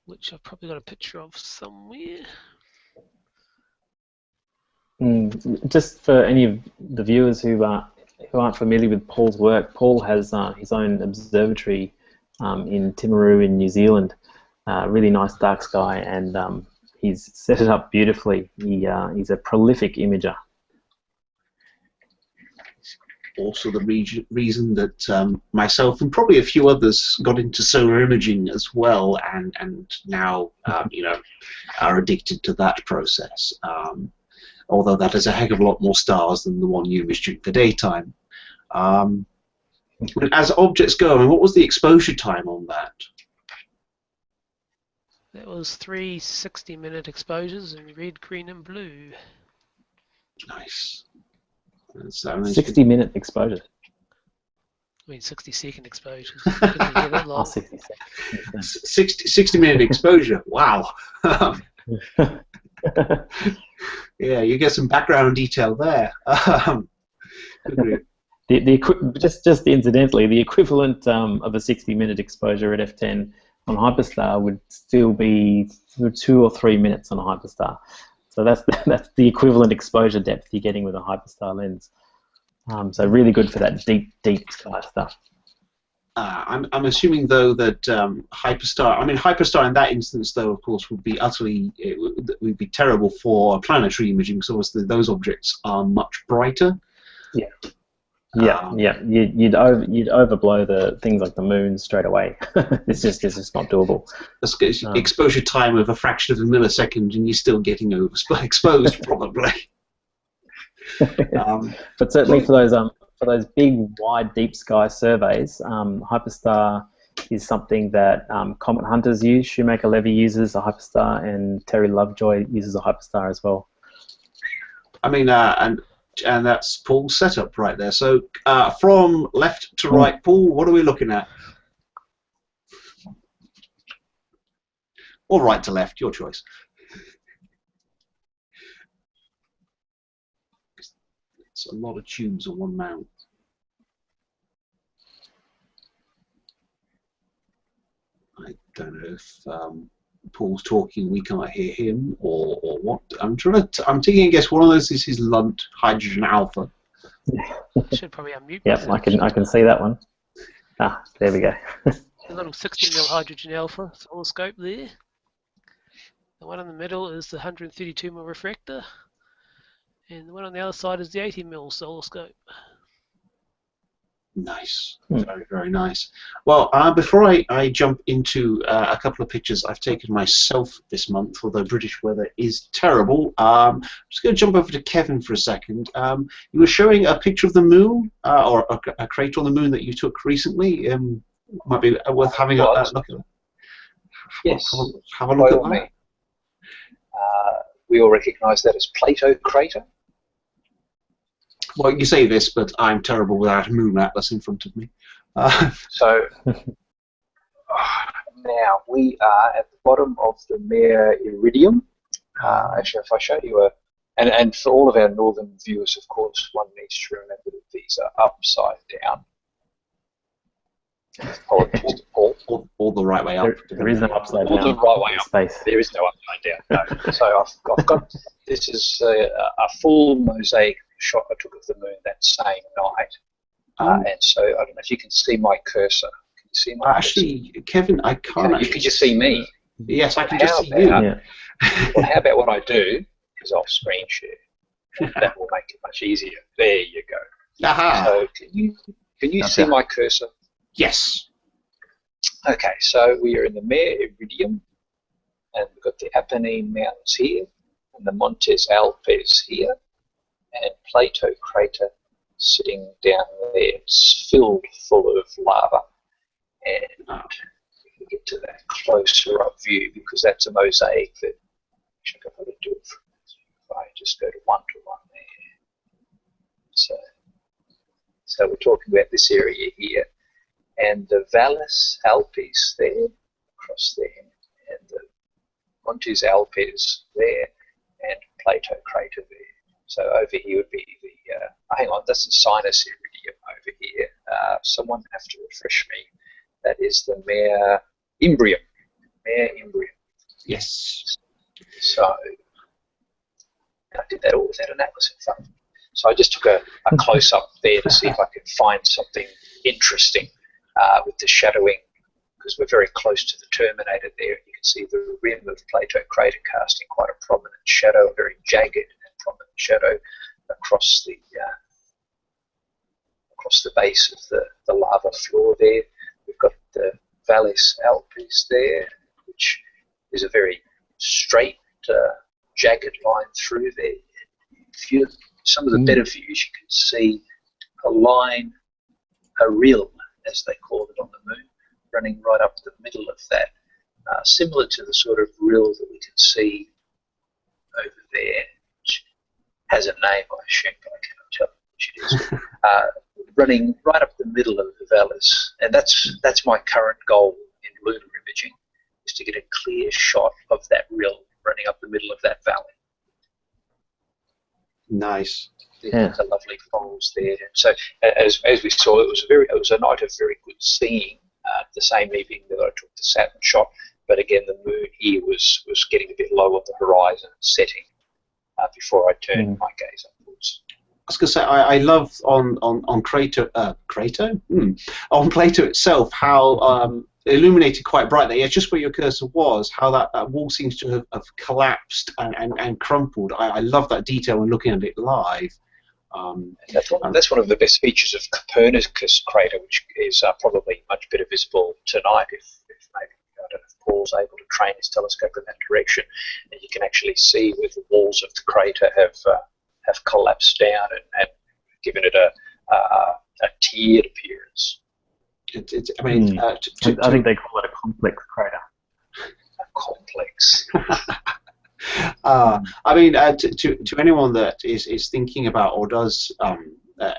which I've probably got a picture of somewhere. Just for any of the viewers who aren't familiar with Paul's work, Paul has his own observatory in Timaru in New Zealand. Really nice dark sky, and he's set it up beautifully. He's a prolific imager. Also the reason that myself and probably a few others got into solar imaging as well, and now are addicted to that process. Although that is a heck of a lot more stars than the one you imaged during the daytime. As objects go, I mean, what was the exposure time on that? That was 3 60-minute exposures in red, green, and blue. Nice. 60-minute exposure. I mean, 60-second exposures. That long. 60 seconds. 60-minute exposure. Wow. Yeah, you get some background detail there. Just incidentally, the equivalent of a 60-minute exposure at f10 on Hyperstar would still be 2 or 3 minutes on a Hyperstar. So that's the equivalent exposure depth you're getting with a Hyperstar lens. So really good for that deep sky stuff. I'm assuming though that Hyperstar in that instance though, of course, would be terrible for planetary imaging, because obviously those objects are much brighter Yeah. Yeah. You'd overblow the things like the moon straight away. It's just not doable. Exposure time of a fraction of a millisecond, and you're still getting exposed probably. But certainly for those big, wide, deep sky surveys, hyperstar is something that comet hunters use. Shoemaker Levy uses a hyperstar, and Terry Lovejoy uses a hyperstar as well. I mean, and that's Paul's setup right there. So from left to right, Paul, what are we looking at? Or right to left, your choice. It's a lot of tubes on one mount. I don't know if Paul's talking, we can't hear him, or what. I'm taking a guess. One of those is his lunt hydrogen alpha. Should probably unmute. Yeah, I can see that one. Ah, there we go. A little 60mm hydrogen alpha oscilloscope there. The one in the middle is the 132mm refractor, and the one on the other side is the 80mm oscilloscope. Nice, very, very nice. Well, before I jump into a couple of pictures I've taken myself this month, although British weather is terrible, I'm just going to jump over to Kevin for a second. You were showing a picture of the moon, or a crater on the moon that you took recently. Might be worth having a look at that. Yes. Have a look at that. We all recognise that as Plato crater. Well, you say this, but I'm terrible without a moon atlas in front of me. So now we are at the bottom of the Mare Iridium. Actually, if I show you and for all of our northern viewers, of course, one needs to remember that these are upside down. Apologies to Paul. All the right way up. There is no upside down. All the right way up. Space. There is no upside down. No. So I've got this is a full mosaic shot I took of the moon that same night, and so I don't know if you can see my cursor. Can you see my actually, cursor? Kevin, I can't. You can just see me. Yes, I can just see you. Well, how about what I do is I'll screen share. That will make it much easier. There you go. Aha. So can you see my cursor? Yes. Okay, so we are in the Mare Iridium, and we've got the Apennine Mountains here, and the Montes Alpes here, and Plato crater sitting down there. It's filled full of lava, and we can get to that closer up view because that's a mosaic that I should probably do it from. If I just go to 1 to 1 there. So we're talking about this area here. And the Valles Alpes there, across there, and the Montes Alpes there, and Plato crater there. So over here would be the, hang on, that's the Sinus Iridium over here. Someone have to refresh me. That is the Mare Imbrium. Mare Imbrium. Yes. So I did that all without an atlas in front. So I just took a close-up there to see if I could find something interesting. With the shadowing, because we're very close to the terminator there. You can see the rim of Plato crater casting quite a prominent shadow, a very jagged and prominent shadow across the base of the lava floor there. We've got the Valles Alpes there, which is a very straight, jagged line through there. Some of the better views, you can see a line, a rill, as they call it on the moon, running right up the middle of that, similar to the sort of rill that we can see over there, which has a name, I assume, but I cannot tell you which it is, running right up the middle of the valleys. And that's my current goal in lunar imaging, is to get a clear shot of that rill running up the middle of that valley. Nice. The lovely falls there. So as we saw, it was a night of very good seeing. The same evening that I took the Saturn shot, but again the moon here was getting a bit low on the horizon, setting before I turned my gaze upwards. I was going to say I love on Plato itself how illuminated quite brightly. It's just where your cursor was, how that wall seems to have collapsed and crumpled. I love that detail when looking at it live. That's one of the best features of Copernicus crater, which is probably much better visible tonight if maybe, I don't know if Paul's able to train his telescope in that direction, and you can actually see where the walls of the crater have collapsed down and given it a tiered appearance. I think they call it a complex crater. A complex. To anyone that is thinking about or does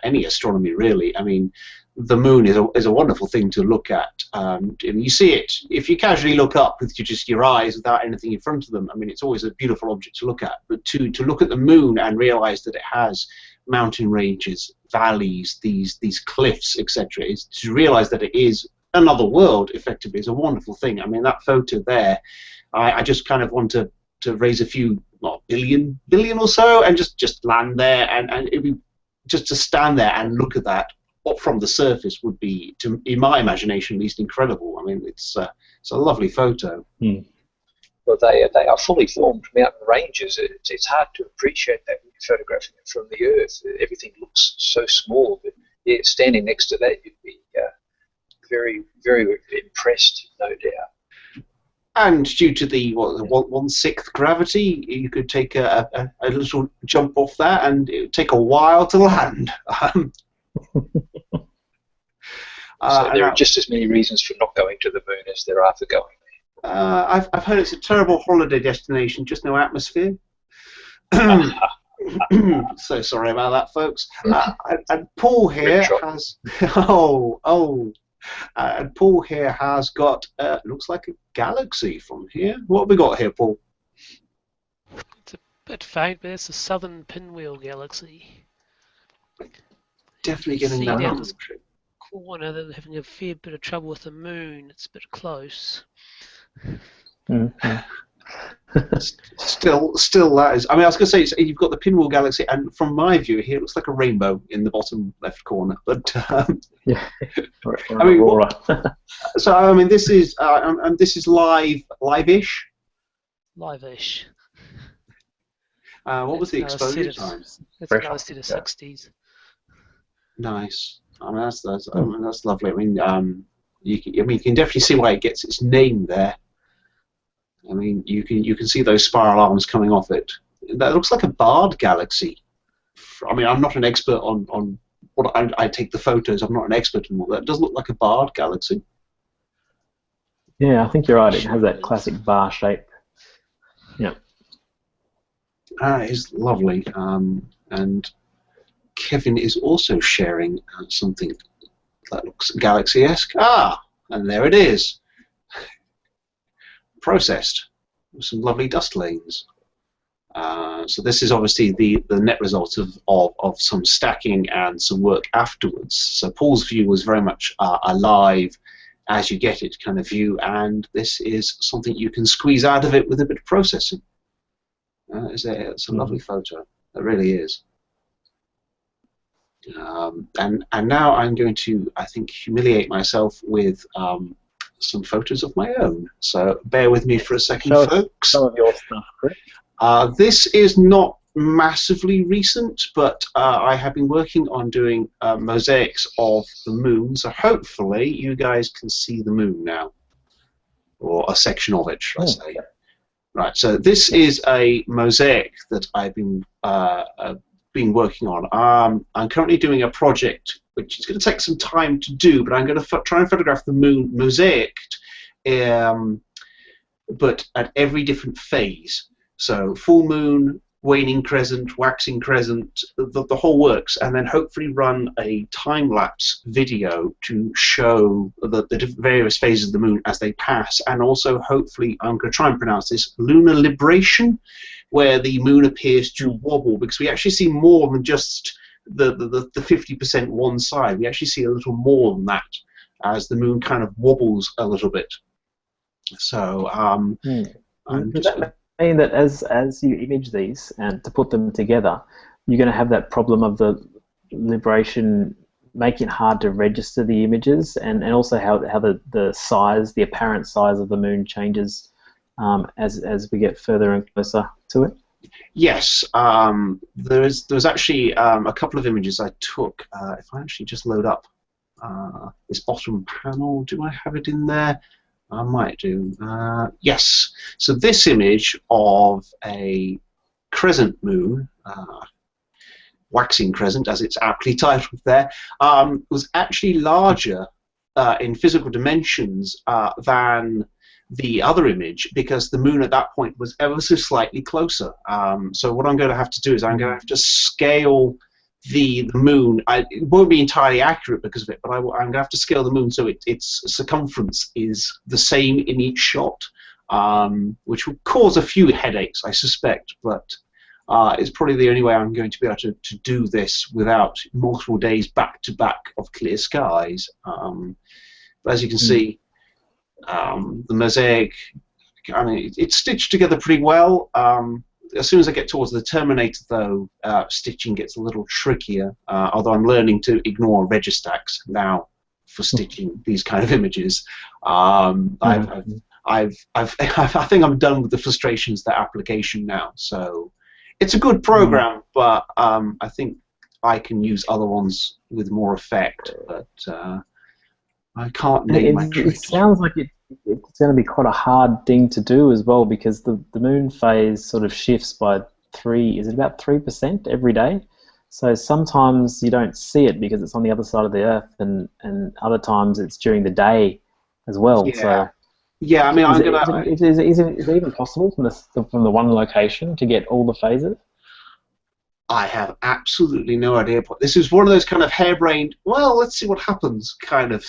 any astronomy really, I mean, the moon is a wonderful thing to look at. And you see it if you casually look up with just your eyes without anything in front of them. I mean, it's always a beautiful object to look at. But to look at the moon and realize that it has mountain ranges, valleys, these cliffs, etc., is to realize that it is another world. Effectively, is a wonderful thing. I mean, that photo there, I just kind of want to raise a few billion or so and just land there and it'd be just to stand there and look at that up from the surface would be, in my imagination at least, incredible. I mean, it's a lovely photo. Well, they are fully formed mountain ranges. It's hard to appreciate that when you're photographing it from the Earth. Everything looks so small, but yeah, standing next to that, you'd be very, very impressed, no doubt. And due to the 1/6 gravity, you could take a little jump off that, and it would take a while to land. So there are just as many reasons for not going to the moon as there are for going there. I've heard it's a terrible holiday destination, just no atmosphere. So sorry about that, folks. And Paul here has and Paul here has got looks like a galaxy from here. What have we got here, Paul? It's a bit faint, but it's the Southern Pinwheel Galaxy. Definitely getting that on the trip. Corner, they're having a fair bit of trouble with the moon. It's a bit close. Still, that is. I mean, I was going to say you've got the Pinwheel Galaxy, and from my view here, it looks like a rainbow in the bottom left corner. But yeah, I mean, so I mean, this is live-ish. Live-ish. What was the exposure times? It's another set of 60s. Nice. I mean, that's lovely. I mean, you can definitely see why it gets its name there. I mean, you can see those spiral arms coming off it. That looks like a barred galaxy. I mean, I'm not an expert on what I take the photos. I'm not an expert in all that. It does look like a barred galaxy. Yeah, I think you're right. It has that classic bar shape. Yeah. It is lovely. And Kevin is also sharing something that looks galaxy-esque. And there it is. Processed with some lovely dust lanes. So this is obviously the net result of some stacking and some work afterwards. So Paul's view was very much a live, as you get it kind of view, and this is something you can squeeze out of it with a bit of processing. It's a lovely photo. It really is. And now I'm going to, I think, humiliate myself with some photos of my own. So bear with me for a second, folks. Some of your stuff, Chris. This is not massively recent, but I have been working on doing mosaics of the moon, so hopefully you guys can see the moon now, or a section of it, should I say. Okay. Right, so this is a mosaic that I've been working on. I'm currently doing a project which is going to take some time to do, but I'm going to try and photograph the moon mosaicked, but at every different phase. So full moon, waning crescent, waxing crescent, the whole works, and then hopefully run a time-lapse video to show the various phases of the moon as they pass, and also hopefully, I'm going to try and pronounce this, lunar libration, where the moon appears to wobble, because we actually see more than just the 50% one side. We actually see a little more than that as the moon kind of wobbles a little bit. So does that mean that as you image these and to put them together, you're going to have that problem of the libration making it hard to register the images, and also how the size, the apparent size of the moon changes as we get further and closer to it? Yes, there's actually a couple of images I took. If I actually just load up this bottom panel, do I have it in there? I might do. Yes. So this image of a crescent moon, waxing crescent, as it's aptly titled there, was actually larger in physical dimensions than the other image, because the moon at that point was ever so slightly closer. So what I'm going to have to do is I'm going to have to scale the moon. It won't be entirely accurate because of it, but I'm going to have to scale the moon so its circumference is the same in each shot, which will cause a few headaches, I suspect, but it's probably the only way I'm going to be able to do this without multiple days back-to-back of clear skies. But as you can see, the mosaic, I mean, it's stitched together pretty well. As soon as I get towards the Terminator, though, stitching gets a little trickier, although I'm learning to ignore registacks now for stitching these kind of images. I think I'm done with the frustrations of that application now. So it's a good program, but I think I can use other ones with more effect. But I can't name my treat. It sounds like it's going to be quite a hard thing to do as well, because the moon phase sort of shifts by is it about 3% every day? So sometimes you don't see it because it's on the other side of the Earth, and other times it's during the day as well. Yeah. So yeah, I mean, is it even possible from the one location to get all the phases? I have absolutely no idea. This is one of those kind of harebrained, well, let's see what happens kind of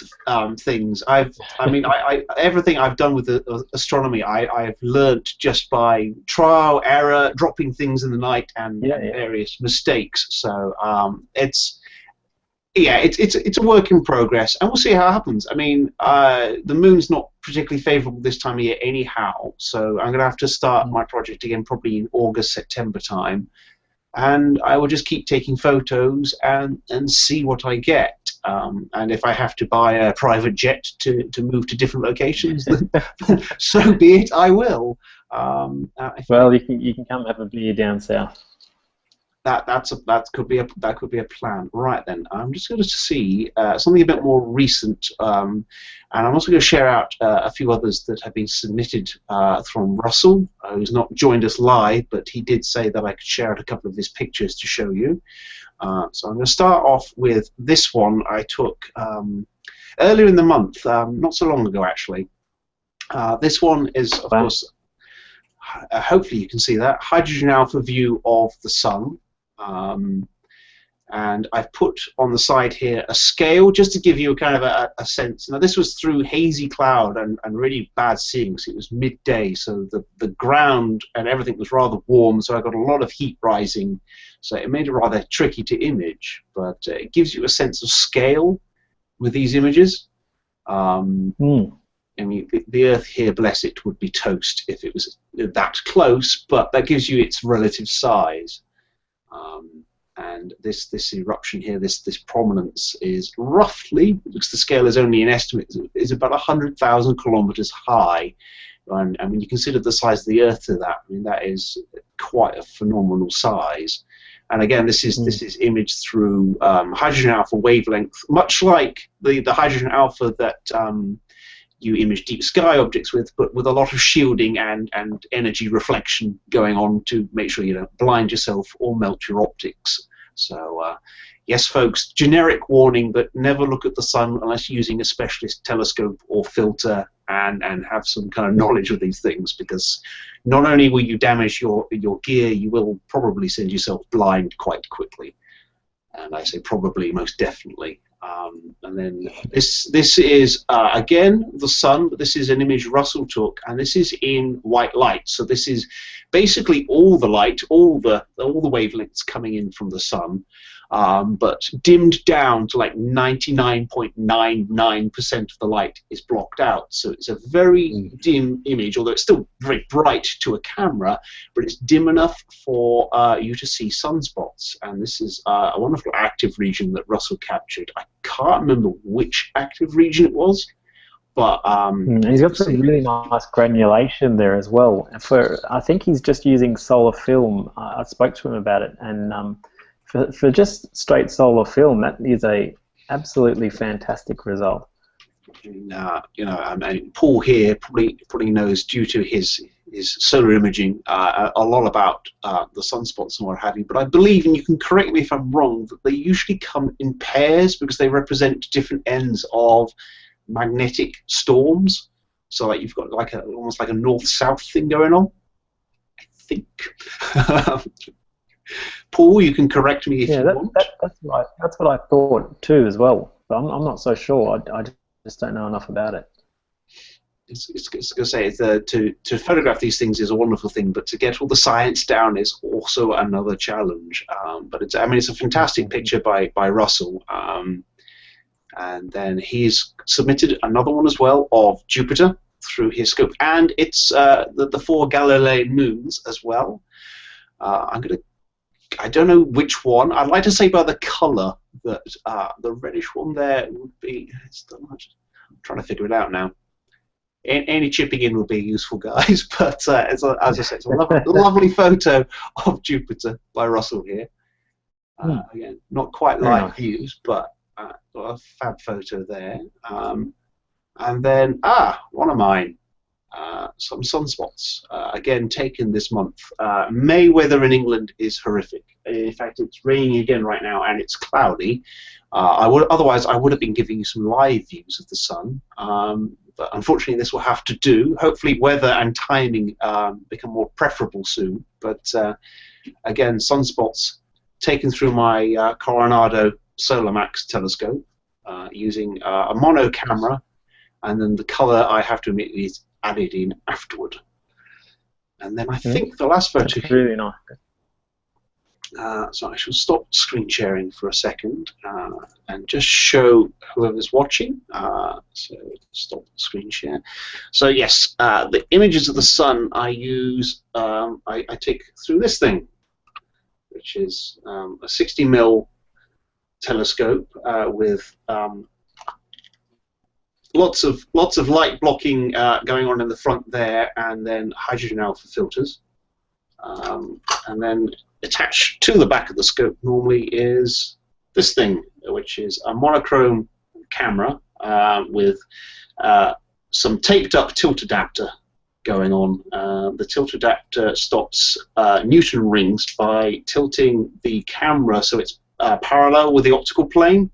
things. Everything I've done with astronomy, I've learnt just by trial, error, dropping things in the night, and various mistakes. So it's a work in progress, and we'll see how it happens. I mean, the moon's not particularly favourable this time of year anyhow, so I'm going to have to start my project again probably in August, September time. And I will just keep taking photos and see what I get. And if I have to buy a private jet to move to different locations, then so be it, I will. Well, you can come have a beer down south. That could be a plan. Right then, I'm just going to see something a bit more recent, and I'm also going to share out a few others that have been submitted from Russell, who's not joined us live, but he did say that I could share out a couple of his pictures to show you. So I'm going to start off with this one I took earlier in the month, not so long ago actually. This one is, of course, hopefully you can see that, hydrogen alpha view of the Sun. And I've put on the side here a scale just to give you a kind of a sense. Now this was through hazy cloud and really bad seeing, because it was midday, so the ground and everything was rather warm, so I got a lot of heat rising, so it made it rather tricky to image, but it gives you a sense of scale with these images. I mean, the Earth here, bless it, would be toast if it was that close, but that gives you its relative size. And this eruption here, this prominence is roughly, because the scale is only an estimate, is about 100,000 kilometers high. And when you consider the size of the Earth to that, I mean, that is quite a phenomenal size. And again, this is imaged through hydrogen alpha wavelength, much like the hydrogen alpha that you image deep sky objects with, but with a lot of shielding and energy reflection going on to make sure you don't blind yourself or melt your optics. So yes, folks, generic warning, but never look at the Sun unless you're using a specialist telescope or filter and have some kind of knowledge of these things, because not only will you damage your gear, you will probably send yourself blind quite quickly. And I say probably, most definitely. And then this is again the Sun, but this is an image Russell took, and this is in white light. So this is basically all the light, all the wavelengths coming in from the Sun, but dimmed down to like 99.99% of the light is blocked out. So it's a very dim image, although it's still very bright to a camera, but it's dim enough for you to see sunspots. And this is a wonderful active region that Russell captured. I can't remember which active region it was, But And he's got some really nice granulation there as well. I think he's just using solar film. I spoke to him about it, and for just straight solar film, that is a absolutely fantastic result. I mean, Paul here probably knows, due to his solar imaging, a lot about the sunspots and what have you. But I believe, and you can correct me if I'm wrong, that they usually come in pairs because they represent different ends of magnetic storms. So like you've got like almost like a north-south thing going on, I think. Paul, you can correct me if you want. That's what I thought too as well. But I'm not so sure. I just don't know enough about it. It's going to say to photograph these things is a wonderful thing, but to get all the science down is also another challenge. But it's a fantastic picture by Russell. And then he's submitted another one as well of Jupiter through his scope, and it's the 4 Galilean moons as well. I don't know which one. I'd like to say by the colour that the reddish one there would be. I'm trying to figure it out now. Any chipping in would be useful, guys. But as I said, it's a lovely photo of Jupiter by Russell here. Again, not quite live views, but got a fab photo there. And then one of mine. Some sunspots, again taken this month. May weather in England is horrific. In fact, it's raining again right now, and it's cloudy. Otherwise, I would have been giving you some live views of the sun. But unfortunately, this will have to do. Hopefully, weather and timing become more preferable soon. But again, sunspots taken through my Coronado Solar Max telescope using a mono camera, and then the color, I have to admit, is added in afterward. And then I think the last photo. That's really nice. So I shall stop screen sharing for a second and just show whoever's watching. So stop screen share. So yes, the images of the sun I use, I take through this thing, which is a 60mm telescope with lots of light blocking going on in the front there, and then hydrogen alpha filters. And then attached to the back of the scope normally is this thing, which is a monochrome camera with some taped up tilt adapter going on. The tilt adapter stops Newton rings by tilting the camera so it's parallel with the optical plane,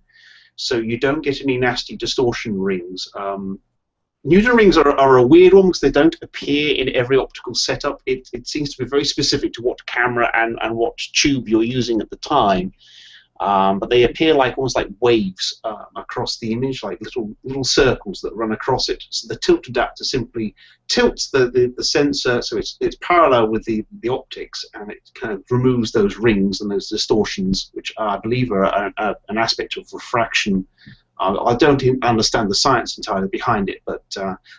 so you don't get any nasty distortion rings. Newton rings are a weird one because they don't appear in every optical setup. It seems to be very specific to what camera and what tube you're using at the time. But they appear like almost like waves across the image, like little circles that run across it. So the tilt adapter simply tilts the sensor so it's parallel with the optics, and it kind of removes those rings and those distortions, which I believe are an aspect of refraction. I don't understand the science entirely behind it, but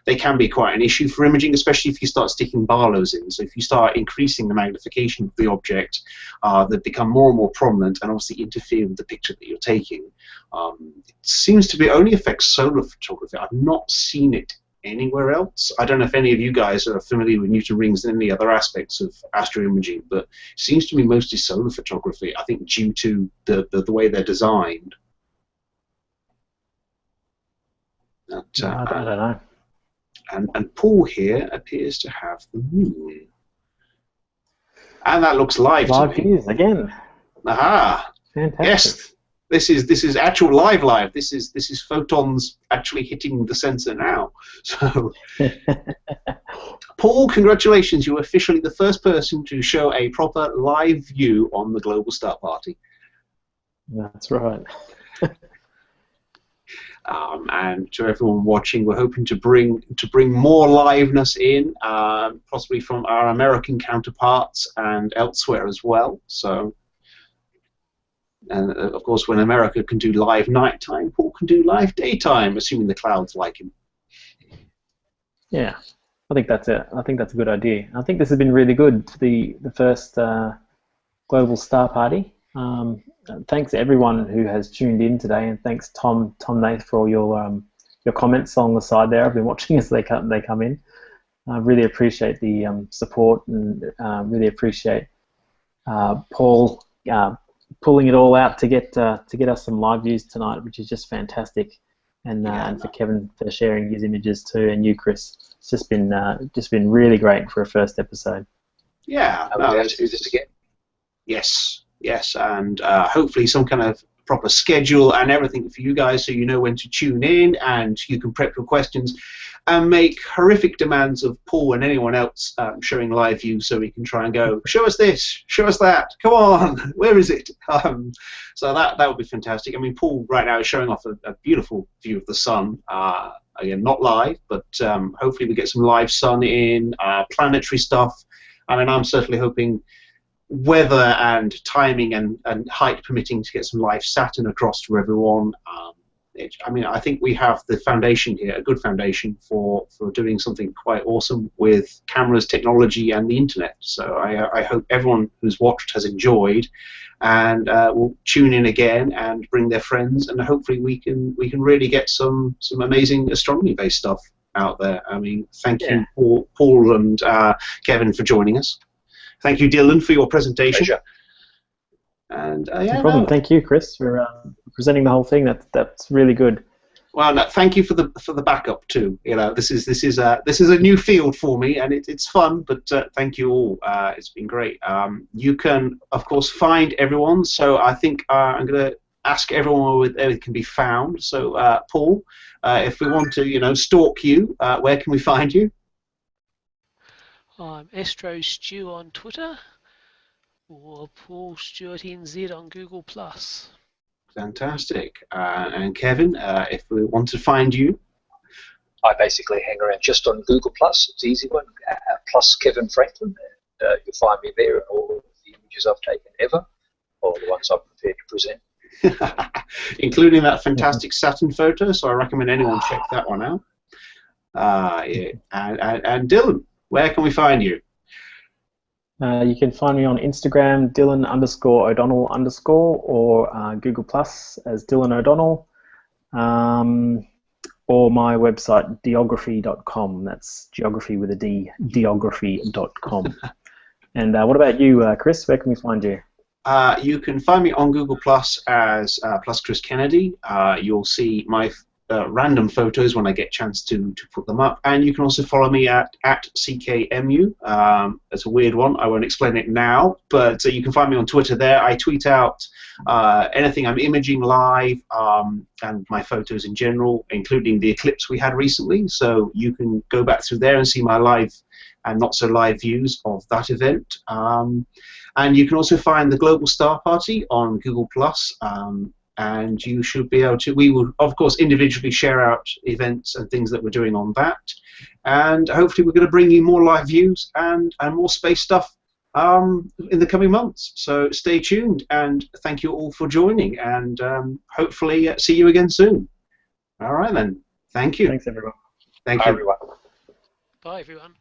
they can be quite an issue for imaging, especially if you start sticking Barlows in. So if you start increasing the magnification of the object, they become more and more prominent and obviously interfere with the picture that you're taking. It seems to be only affects solar photography. I've not seen it anywhere else. I don't know if any of you guys are familiar with Newton rings and any other aspects of astroimaging, but it seems to be mostly solar photography, I think, due to the way they're designed. I don't know. And Paul here appears to have the moon. And that looks live to me. Views again. Aha. Fantastic. Yes. This is actual live. This is photons actually hitting the sensor now. So Paul, congratulations, you're officially the first person to show a proper live view on the Global Star Party. That's right. And to everyone watching, we're hoping to bring more liveness in, possibly from our American counterparts and elsewhere as well. So, and of course, when America can do live nighttime, Paul can do live daytime, assuming the clouds like him. Yeah, I think that's it. I think that's a good idea. I think this has been really good. The first Global Star Party. Thanks to everyone who has tuned in today, and thanks Tom Nath for all your your comments along the side there. I've been watching as they come in. I really appreciate the support, and really appreciate Paul pulling it all out to get us some live views tonight, which is just fantastic. And for Kevin for sharing his images too, and you, Chris. It's just been really great for a first episode. Yeah, let's do this again. Yes, and hopefully some kind of proper schedule and everything for you guys, so you know when to tune in, and you can prep your questions and make horrific demands of Paul and anyone else showing live view, so we can try and go, show us this, show us that, come on, where is it? So that would be fantastic. I mean, Paul right now is showing off a beautiful view of the sun. Again, not live, but hopefully we get some live sun in, planetary stuff. I mean, I'm certainly hoping weather and timing and height permitting to get some live Saturn across to everyone. I mean, I think we have the foundation here, a good foundation for doing something quite awesome with cameras, technology, and the internet. So I hope everyone who's watched has enjoyed, and will tune in again and bring their friends, and hopefully we can really get some amazing astronomy-based stuff out there. I mean, thank you, Paul and Kevin, for joining us. Thank you, Dylan, for your presentation. Pleasure. And no problem. Thank you, Chris, for presenting the whole thing. That's really good. Well, no, thank you for the backup too. You know, this is a new field for me, and it's fun. But thank you all. It's been great. You can, of course, find everyone. So I think I'm going to ask everyone where it can be found. So Paul, if we want to, stalk you, where can we find you? I'm Astro Stew on Twitter, or Paul Stewart NZ on Google+. Fantastic. And Kevin, if we want to find you? I basically hang around just on Google+. It's an easy one. Plus Kevin Franklin. And, you'll find me there, and all of the images I've taken ever, or the ones I'm prepared to present. Including that fantastic Saturn photo, so I recommend anyone check that one out. Yeah. And Dylan, where can we find you? You can find me on Instagram, Dylan_O'Donnell_, or Google Plus as Dylan O'Donnell, or my website, geography.com. That's geography with a D, geography.com. And what about you, Chris? Where can we find you? You can find me on Google Plus as Plus Chris Kennedy. You'll see my random photos when I get a chance to put them up, and you can also follow me at CKMU. It's a weird one, I won't explain it now, but you can find me on Twitter there. I tweet out anything I'm imaging live, and my photos in general, including the eclipse we had recently, so you can go back through there and see my live and not so live views of that event. And you can also find the Global Star Party on Google+, and you should be able to, we will of course individually share out events and things that we're doing on that, and hopefully we're going to bring you more live views and more space stuff in the coming months. So stay tuned, and thank you all for joining, and hopefully see you again soon. All right then, thank you. Thanks everyone. Thank Bye, you. everyone. Bye everyone.